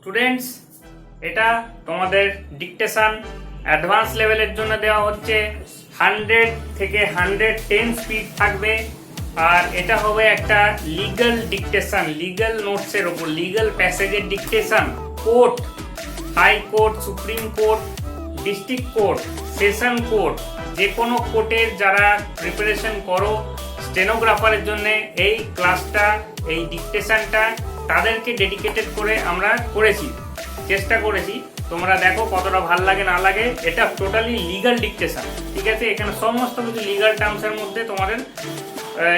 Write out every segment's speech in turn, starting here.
Students, এটা তোমাদের dictation advance লেভেলের জন্য দেওয়া হচ্ছে। 100 থেকে 110 স্পিড থাকবে। আর এটা হবে একটা লিগ্যাল ডিকটেশন, লিগ্যাল নোটসের ওপর, লিগ্যাল প্যাসেজের dictation. Court, high court, supreme court, district court, session court, যে কোনো কোর্টের যারা প্রিপারেশন করো স্টেনোগ্রাফারের জন্য এই ক্লাসটা, এই ডিকটেশনটা তাদেরকে ডেডিকেটেড করে আমরা করেছি, চেষ্টা করেছি। তোমরা দেখো কতটা ভাল লাগে না লাগে। এটা টোটালি লিগাল ডিকটেশন, ঠিক আছে? এখানে সমস্ত কিছু লিগাল টার্মসের মধ্যে তোমাদের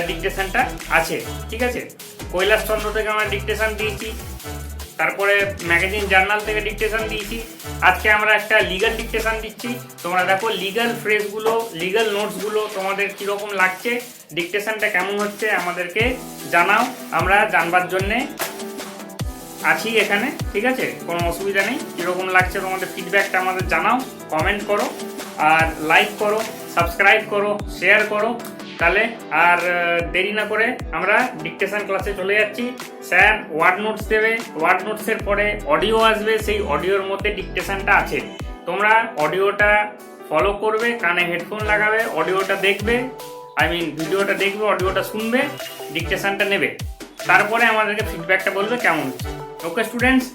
ডিকটেশনটা আছে, ঠিক আছে? কৈলাসচন্দ্র থেকে আমরা ডিকটেশন দিয়েছি, তারপরে ম্যাগাজিন জার্নাল থেকে ডিকটেশন দিয়েছি। আজকে আমরা একটা লিগাল ডিকটেশন দিচ্ছি। তোমরা দেখো লিগাল ফ্রেজগুলো, লিগাল নোটসগুলো তোমাদের কীরকম লাগছে, ডিকটেশনটা কেমন হচ্ছে আমাদেরকে জানাও। আমরা জানবার জন্যে আছি এখানে, ঠিক আছে? কোনো অসুবিধা নেই। কীরকম লাগছে তোমাদের ফিডব্যাকটা আমাদের জানাও, কমেন্ট করো, আর লাইক করো, সাবস্ক্রাইব করো, শেয়ার করো। তাহলে আর দেরি না করে আমরা ডিকটেশন ক্লাসে চলে যাচ্ছি। স্যার ওয়ার্ড নোটস দেবে, ওয়ার্ড নোটসের পরে অডিও আসবে, সেই অডিওর মধ্যে ডিকটেশনটা আছে। তোমরা অডিওটা ফলো করবে, কানে হেডফোন লাগাবে, অডিওটা দেখবে, ভিডিওটা দেখবে, অডিওটা শুনবে, ডিকটেশনটা নেবে, তারপরে আমাদেরকে ফিডব্যাকটা বলবে কেমন হচ্ছে। Okay students,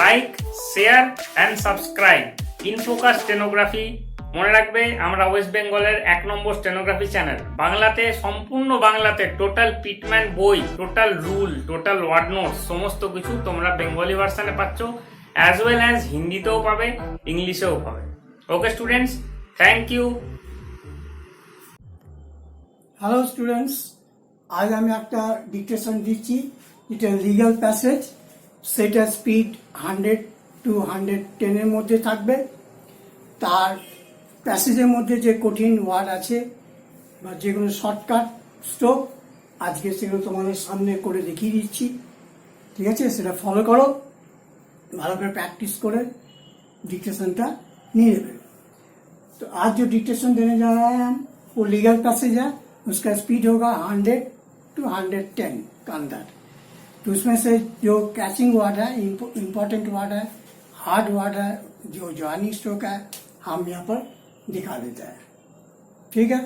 like, share and subscribe InFocus stenography. মনে রাখবে আমরা ওয়েস্ট বেঙ্গলের 1 নম্বর স্টেনোগ্রাফি চ্যানেল। বাংলাতে, সম্পূর্ণ বাংলাতে টোটাল পিটম্যান বই, total rule, total word notes সমস্ত কিছু তোমরা বেঙ্গলি ভার্সানে পাচ্ছ, অ্যাজ ওয়েল অ্যাজ হিন্দিতেও পাবে, ইংলিশেও পাবে। Okay students, thank you. Hello students, আজ আমি একটা ডিকটেশন দিচ্ছি। এটা লিগ্যাল প্যাসেজ, সেটা স্পিড 100 to 110 এর মধ্যে থাকবে। তার প্যাসেজের মধ্যে যে কঠিন ওয়ার্ড আছে বা যেগুলো শর্টকাট স্ট্রোক, আজকে সেগুলো তোমাদের সামনে করে দেখিয়ে দিচ্ছি, ঠিক আছে? সেটা ফলো করো, ভালো করে প্র্যাকটিস করে डिक्टेशन नहीं लेवे। तो आज जो डिक्टेशन देने जा रहे हैं हम, वो लीगल पैसेज है, उसका स्पीड होगा 100 to 110 का अंदर। तो उसमें से जो कैचिंग वर्ड है, इम्पोर्टेंट वर्ड है, हार्ड वर्ड है, जो जॉइनिंग स्ट्रोक है, हम यहाँ पर दिखा देते हैं, ठीक है?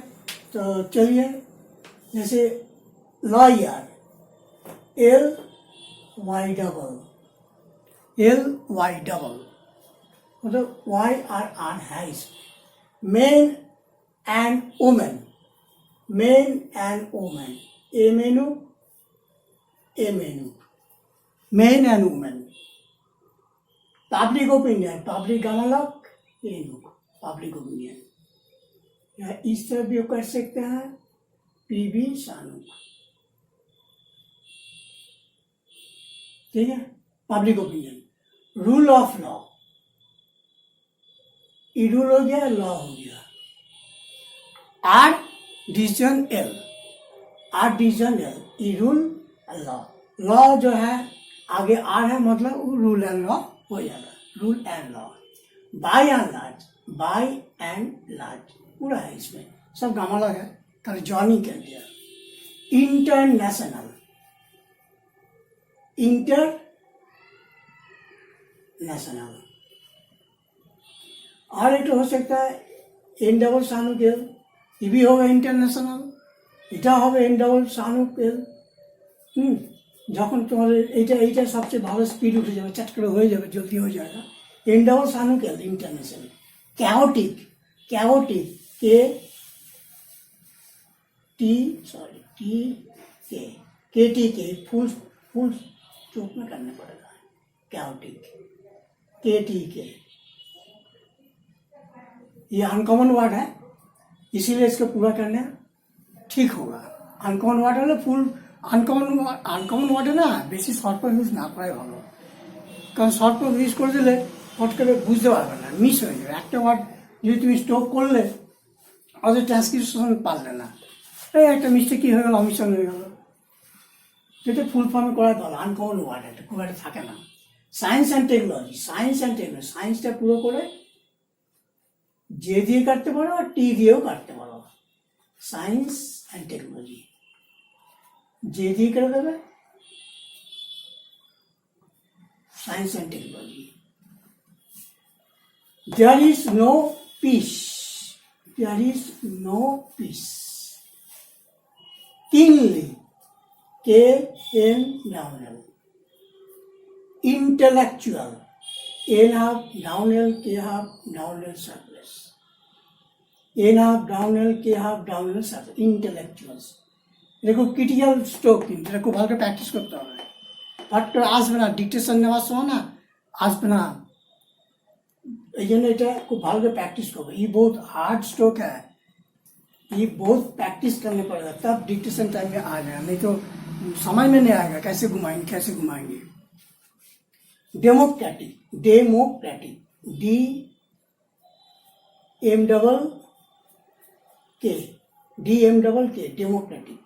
तो चलिए, जैसे लॉयर, LY डबल, मतलब YRR है इसमें। Men and women, men and women, a menu, men and women. Public opinion, public गामलक, पब्लिक ओपिनियन। या इस तरह भी कर सकते हैं, PB सानू, ठीक है? Public opinion. Rule of law, ई रूल हो गया, लॉ हो गया। R decision L, R decision L, ई रूल लॉ। लॉ जो है आगे आर है, मतलब वो रूल एंड लॉ हो जाएगा, rule and law. By and large, by and large पूरा है इसमें, सब गामला है, कल जॉनी कर दिया। International, international. और एक हो सकता है एन डबल सानुक एल, ये भी होगा इंटरनेशनल, এটা হবে এন ডবল সানুক এল। যখন তোমাদের এইটা সবচেয়ে ভালো স্পিড উঠে যাবে, চাট করে হয়ে যাবে, জলদি হয়ে যাবে। এন ডবল সানুক এল ইন্টারন্যাশনাল। ক্যাওটিক, ক্যাওটিক, কে टी के फुल चुप में करना पड़ेगा, क्याओटिक, के। ये अनकॉमन वर्ड है, इसीलिए इसको पूरा करना ठीक होगा। अनकॉमन वर्ड है ना, फुल अनकॉमन वर्ड है ना, बेसि शर्ट फर्म यूज ना कराई भालो, कारण शर्ट फर्म यूज कर दिले हट करे बुझते पारबे ना, मिस हो जाবে। একটা ওয়ার্ড যদি তুমি স্টপ করলে অথচ ট্রান্সক্রিপশন পারলে না, এই একটা মিস্টেক কি হয়ে গেল, অমিশন হয়ে গেল, যেটা ফুল ফর্মে করা ভালো। আনকমন ওয়ার্ড এটা খুব একটা থাকে না। সায়েন্স অ্যান্ড টেকনোলজি, সায়েন্সটা পুরো করে যে দিয়ে কাটতে পারো আর টি দিয়েও কাটতে পারো। সায়েন্স অ্যান্ড টেকনোলজি যে দিয়ে কেটে দেবে, science and technology. There is no peace. There is no peace. Keenly, K-N-L. Intellectual, N-half, down-L, K-half, down-L surplus. N-half, down-L, K-half, down-L surplus. Intellectuals. এটা খুব ক্রিটিক্যাল স্ট্রোক, কিন্তু এটা খুব ভালো করে প্র্যাকটিস করতে হবে। বাট আসবে না, ডিকটেশন নেওয়ার সময় না আসবে না, এই জন্য এটা খুব ভালো করে प्रैक्टिस करो। ये बहुत हार्ड स्ट्रोक है, ये बहुत प्रैक्टिस करने पड़ेगा, तब डिक्टेशन टाइम में आ जाएगा, नहीं तो समझ में नहीं आएगा कैसे घुमाएंगे। Democratic, D M double K, democratic.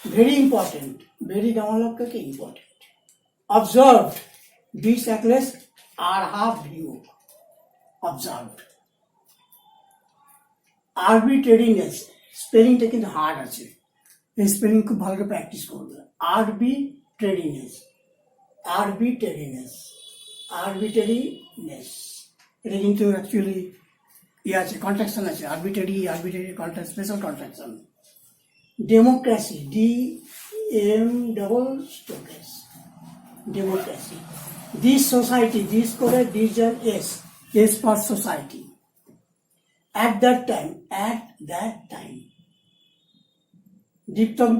Very important, very गाँव का important. Observed, B circles R half view, observed. Arbitrariness, स्पेलिंगটা কিন্তু হার্ড আছে, এই স্পেলিং খুব ভালো করে প্র্যাকটিস করবে। আরবিট্রেরিনেস, এটা কিন্তু অ্যাকচুয়ালি আছে, কন্ট্রাকশন আছে, arbitrary contract, special contraction. Democracy, D-M-double-S, democracy. This society, this করে division S for society. At that time, डिप्थंग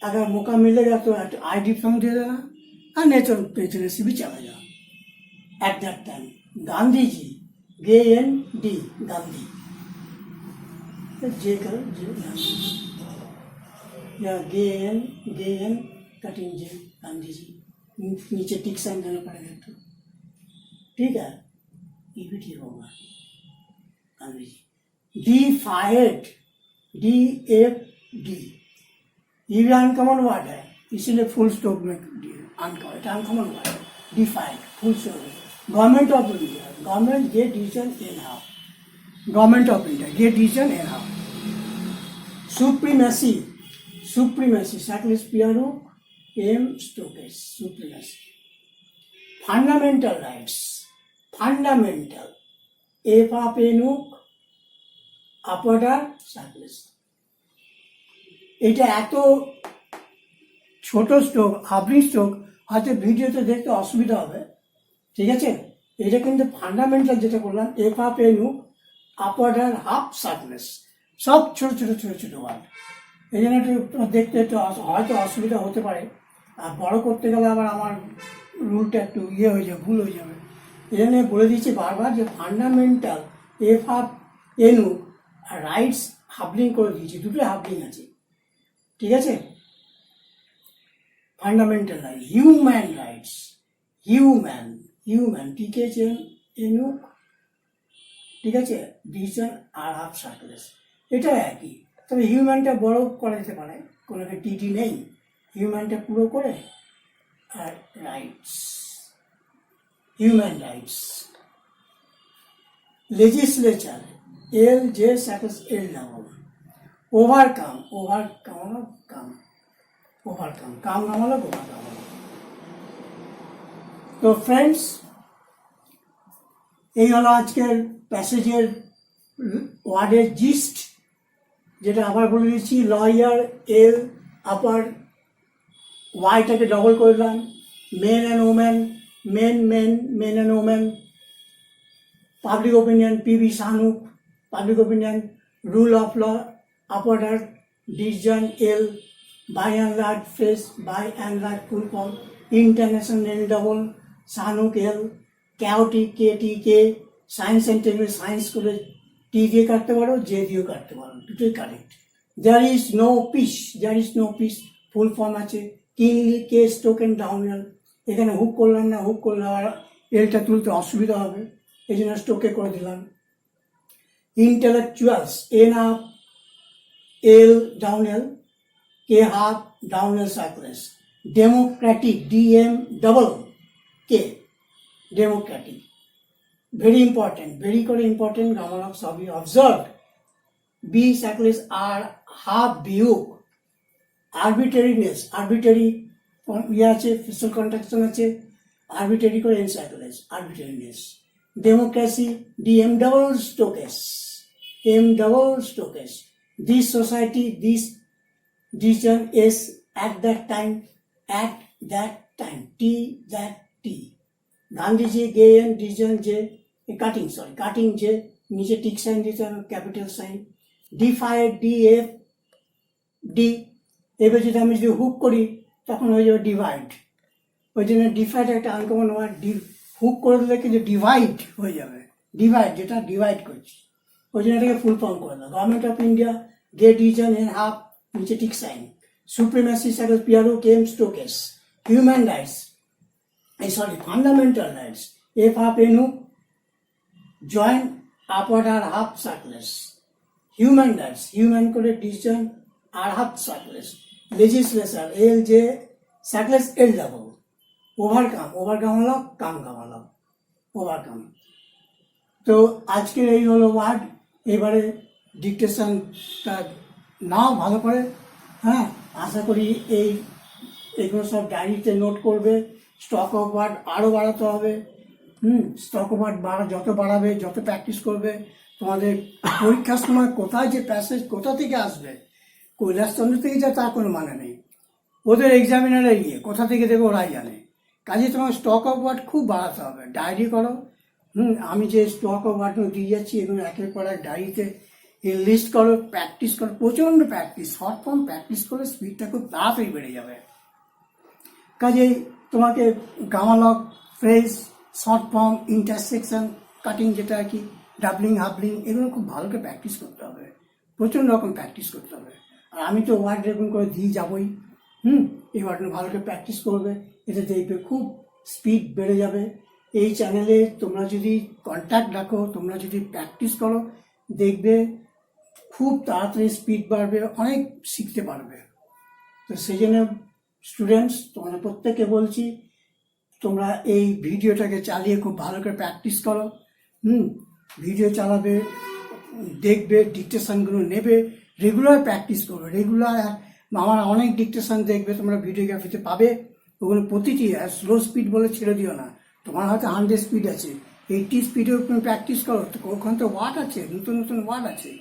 अगर मौका मिलेगा तो आई डिप्थंग दे देना, और नेचर पेचने से भी चला जाओ। At that time, Gandhi ji, G-N-D, Gandhi, जे कर जे गांधी, या G-N कटिंग जे, गांधी जी, नीचे टिक साइन देना पड़ेगा तो ठीक है, ये भी ठीक होगा। Gandhi ji. D fired, D-F-D, ये भी अनकॉमन वर्ड है, इसीलिए फुल स्टॉप में अनकॉमन वर्ड है। Defied, full stop. Government of India, government get decision in how, government of India get decision in how. Supremacy, circles piano M strokes, supremacy. Fundamental rights, F up एनुक अपॉर्डर शैकलेस। এটা এত ছোট stroke, হাফরিং stroke, হয়তো ভিডিওতে দেখতে অসুবিধা হবে, ঠিক আছে। এটা কিন্তু ফান্ডামেন্টাল যেটা করলাম, এফ আপ এনু আপওয়ার্ড হাফ সার্কলেস, সব ছোট ওয়ার্ড। এই জন্য একটু দেখতে একটু হয়তো অসুবিধা হতে পারে, আর বড় করতে গেলে আবার আমার রুলটা একটু হয়ে যাবে, ভুল হয়ে যাবে। এই জন্য বলে দিচ্ছি বারবার যে ফান্ডামেন্টাল এফ আপ এনু রাইটস হাফলিং করে দিয়েছি, দুটো হাফলিং আছে, ঠিক আছে। Fundamental right, human rights, human টিকেএনইউ, ঠিক আছে, ডিভিশন আর হাফ সার্কলেস, এটা একই, তবে হিউম্যানটা বড় করা যেতে পারে, কোনো টিটি নেই, হিউম্যানটা পুরো করে, আর rights, human rights. Legislature, LJ circles L double. Overcome, come নামালো ওভারকাম। তো ফ্রেন্ডস, এই হলো আজকের প্যাসেজের ওয়ার্ডের জিস্ট, যেটা আবার বলে দিচ্ছি। লয়ার এল আপার, ওয়াইটাকে ডবল করলাম, men and women, men and women. Public opinion, PV শানুক, public opinion. Rule of law, upward decision L, by and large full form, international double, Sanuk L, chaotic KTK, science and technology, science করে T দিয়ে কাটতে পারো, J দিয়েও কাটতে পারো, দুটোই correct. there is no peace, full form আছে। কিংলি কে স্টোকেন ডাউনএল, এখানে হুক করলাম না, হুক করলে আবার এলটা তুলতে অসুবিধা হবে, এই জন্য স্টোকে করে দিলাম। Intellectuals, N up L down L, K half down L circles. Democratic, DM double K, democratic. Very important, grammar of Sabi. Observed, B circles are half view. Arbitrariness, arbitrary ইয়ে আছে, ফিজিক্যাল কন্ট্রাকশন আছে, arbitrary করে এনসাইক্লোজ, arbitrariness, democracy, DM double strokes, M double strokes, this society, this decision is at that time, T, that T. Gandhiji গেয়েন decision যে cutting যে নিচে tick sign দিতে হবে, capital sign, defied, DF, D. এবার যদি আমি যদি হুক করি তখন হয়ে যাবে ডিভাইড। ওই জন্য ডিফাইড একটা আনকমন ওয়ার্ড, হুক করে দিলে কিন্তু ডিভাইড হয়ে যাবে, ডিভাইড যেটা ডিভাইড করছি, ওই জন্য এটাকে ফুল ফর্ম করে দাও। Government of India gave decision in half, নিচে tick sign, supremacy circle piano came strokes, human rights, fundamental rights, F half N hook, join upward R half circles, human rights, human করে decision R half circles, legislation L J circles L double, overcome হলো come হলো overcome. তো আজকের এই হলো word. এবারে ডিকটেশনটা নাও ভালো করে, হ্যাঁ, আশা করি এইগুলো সব ডায়েরিতে নোট করবে। স্টক অফ ওয়ার্ড আরও বাড়াতে হবে। স্টক অফ ওয়ার্ড যত বাড়াবে, যত প্র্যাকটিস করবে, তোমাদের পরীক্ষার সময় কোথায় যে প্যাসেজ কোথা থেকে আসবে, কৈলাসচন্দ্র থেকে যা তার কোনো মানে নেই, ওদের এক্সামিনারে গিয়ে কোথা থেকে দেবে ওরাই জানে। কাজে তোমার স্টক অফ ওয়ার্ড খুব বাড়াতে হবে। ডায়েরি করো। আমি যে স্টক অফ ওয়ার্ডগুলো দিয়ে যাচ্ছি এগুলো একের পর এক ডায়েরিতে লিস্ট করো, প্র্যাকটিস করো, প্রচণ্ড প্র্যাকটিস, শর্ট ফর্ম প্র্যাকটিস করে স্পিডটা খুব তাড়াতাড়ি বেড়ে যাবে। কাজেই তোমাকে গামালক, phrase, short form, intersection, cutting যেটা আর কি, ডাবলিং, হাবলিং, এগুলো খুব ভালো করে প্র্যাকটিস করতে হবে, প্রচণ্ড রকম প্র্যাকটিস করতে হবে। আর আমি তো ওয়ার্ড রেকর্ড করে দিয়ে যাবই। এই ওয়ার্ডগুলো ভালো করে প্র্যাকটিস করবে, এতে দেখবে খুব স্পিড বেড়ে যাবে। এই চ্যানেলে তোমরা যদি কন্ট্যাক্ট রাখো, তোমরা যদি প্র্যাকটিস করো, দেখবে খুব তাড়াতাড়ি স্পিড বাড়বে, অনেক শিখতে পারবে। তো সেই জন্য স্টুডেন্টস, তোমাদের প্রত্যেককে বলছি, তোমরা এই ভিডিওটাকে চালিয়ে খুব ভালো করে প্র্যাকটিস করো। ভিডিও চালাবে, দেখবে, ডিকটেশনগুলো নেবে, রেগুলার প্র্যাকটিস করবে, রেগুলার। আমার অনেক ডিকটেশন দেখবে তোমরা ভিডিওগ্রাফিতে পাবে, ওগুলো প্রতিটি স্লো স্পিড বলে ছেড়ে দিও না। তোমার হয়তো 100 স্পিড আছে, 80 স্পিডেও তুমি প্র্যাকটিস করো, তো ওখানে তো ওয়ার্ড আছে, নতুন নতুন ওয়ার্ড আছে,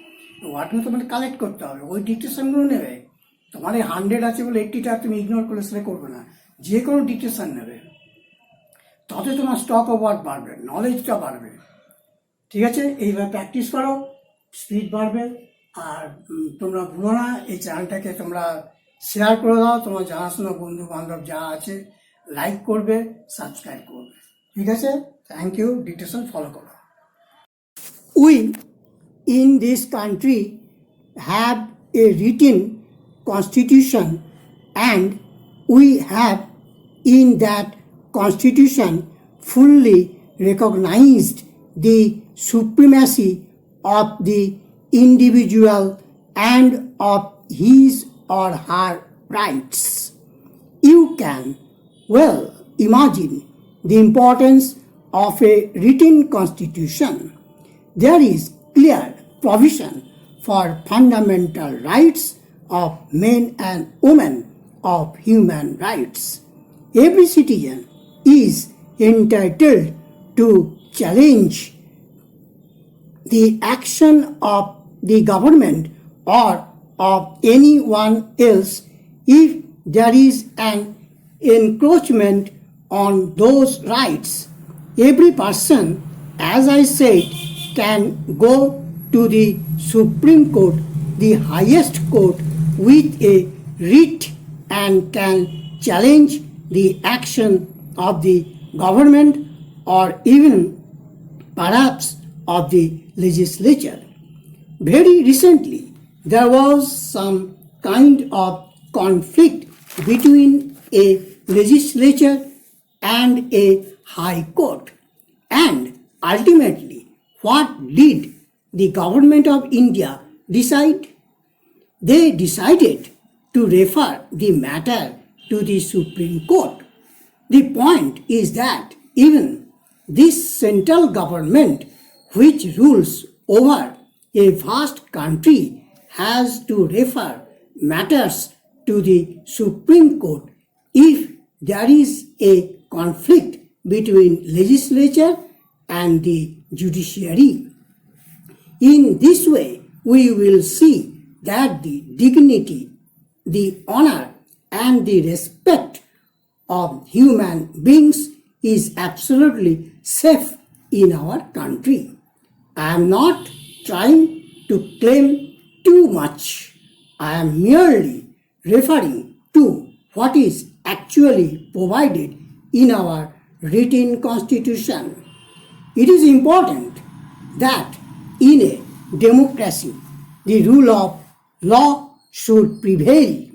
ওয়ার্ডগুলো তোমাকে কালেক্ট করতে হবে, ওই ডিকটেশনগুলো নেবে। তোমার এই 100 আছে বলে 80টা তুমি ইগনোর করলে সেটা করবে না, যে কোনো ডিকটেশন নেবে, তাতে তোমার স্টক অফ ওয়ার্ড বাড়বে, নলেজটা বাড়বে। ঠিক আছে, এইভাবে প্র্যাকটিস করো, স্পিড বাড়বে। আর তোমরা ভুলো না, এই চ্যানেলটাকে তোমরা শেয়ার করে দাও, তোমার জানাশোনা বন্ধু বান্ধব যা আছে লাইক করবে, সাবস্ক্রাইব করবে। ঠিক আছে, থ্যাংক ইউ। ডিকটেশন ফলো করো। We in this country have a written constitution, and we have in that constitution fully recognized the supremacy of the individual and of his or her rights. You can well imagine the importance of a written constitution. There is clear provision for fundamental rights of men and women, of human rights. Every citizen is entitled to challenge the action of the government or of anyone else if there is an encroachment on those rights. Every person, as I said, can go to the Supreme Court, the highest court, with a writ and can challenge the action of the government or even perhaps of the legislature. Very recently, there was some kind of conflict between a legislature and a high court, and ultimately, what did the government of India decide? They decided to refer the matter to the Supreme Court. The point is that even this central government, which rules over a vast country, has to refer matters to the Supreme Court if there is a conflict between legislature and the judiciary. In this way, we will see that the dignity, the honor, and the respect of human beings is absolutely safe in our country. I am not trying to claim too much. I am merely referring to what is actually provided in our written constitution. It is important that in a democracy, the rule of law should prevail.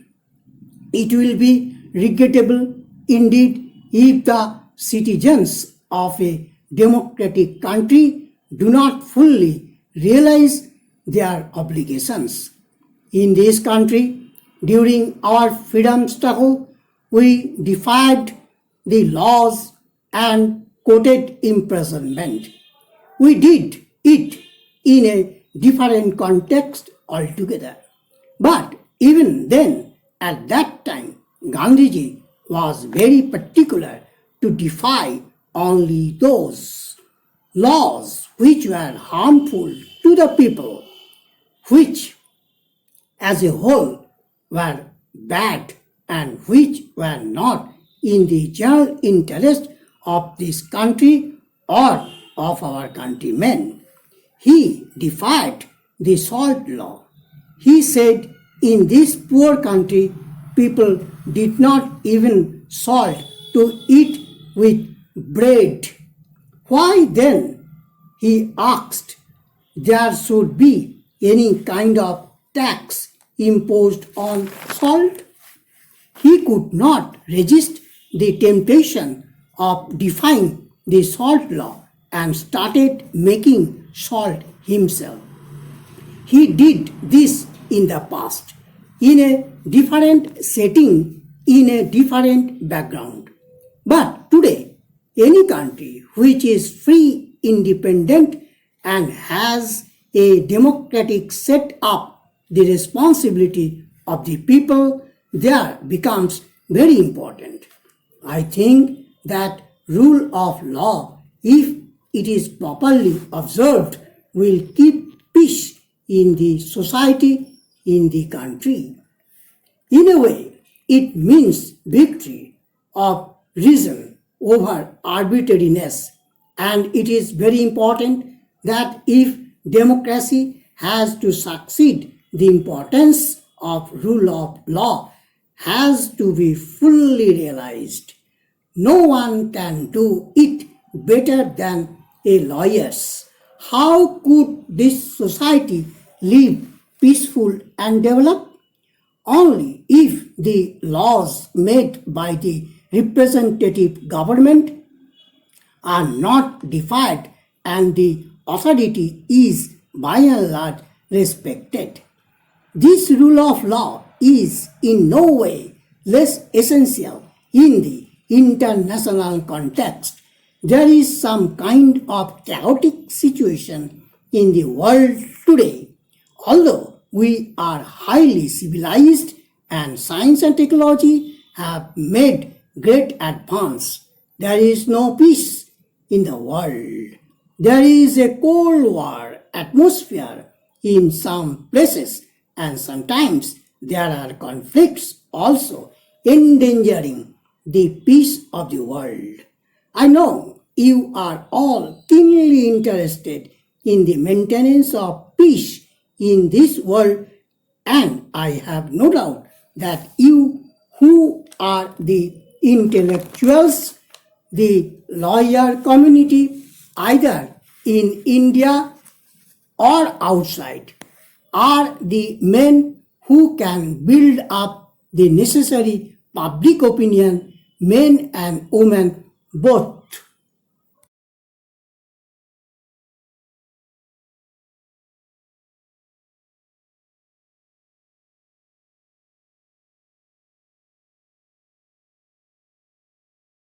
It will be regrettable indeed if the citizens of a democratic country do not fully realize their obligations. In this country, during our freedom struggle, we defied the laws and quoted imprisonment. We did it in a different context altogether. But even then, at that time, Gandhiji was very particular to defy only those laws which were harmful to the people, which as a whole were bad and which were not in the general interest of this country or of our countrymen. He defied the salt law. He said in this poor country, people did not even salt to eat with bread. Why then, he asked, there should be any kind of tax imposed on salt? He could not resist the temptation of defying the salt law and started making salt himself. He did this in the past, in a different setting, in a different background. But today, any country which is free, independent, and has a democratic set up, the responsibility of the people there becomes very important. I think that rule of law, if it is properly observed, will keep peace in the society, in the country. In a way, it means victory of reason over arbitrariness, and it is very important that if democracy has to succeed, the importance of rule of law has to be fully realized. No one can do it better than a lawyers. How could this society live peaceful and develop? Only if the laws made by the representative government are not defied and the authority is by and large respected. This rule of law is in no way less essential in the international context. There is some kind of chaotic situation in the world today. Although we are highly civilized and science and technology have made great advance, there is no peace in the world. There is a Cold War atmosphere in some places, and sometimes there are conflicts also endangering the peace of the world. I know you are all keenly interested in the maintenance of peace in this world, and I have no doubt that you who are the intellectuals, the lawyer community, either in India or outside, are the men who can build up the necessary public opinion, men and women both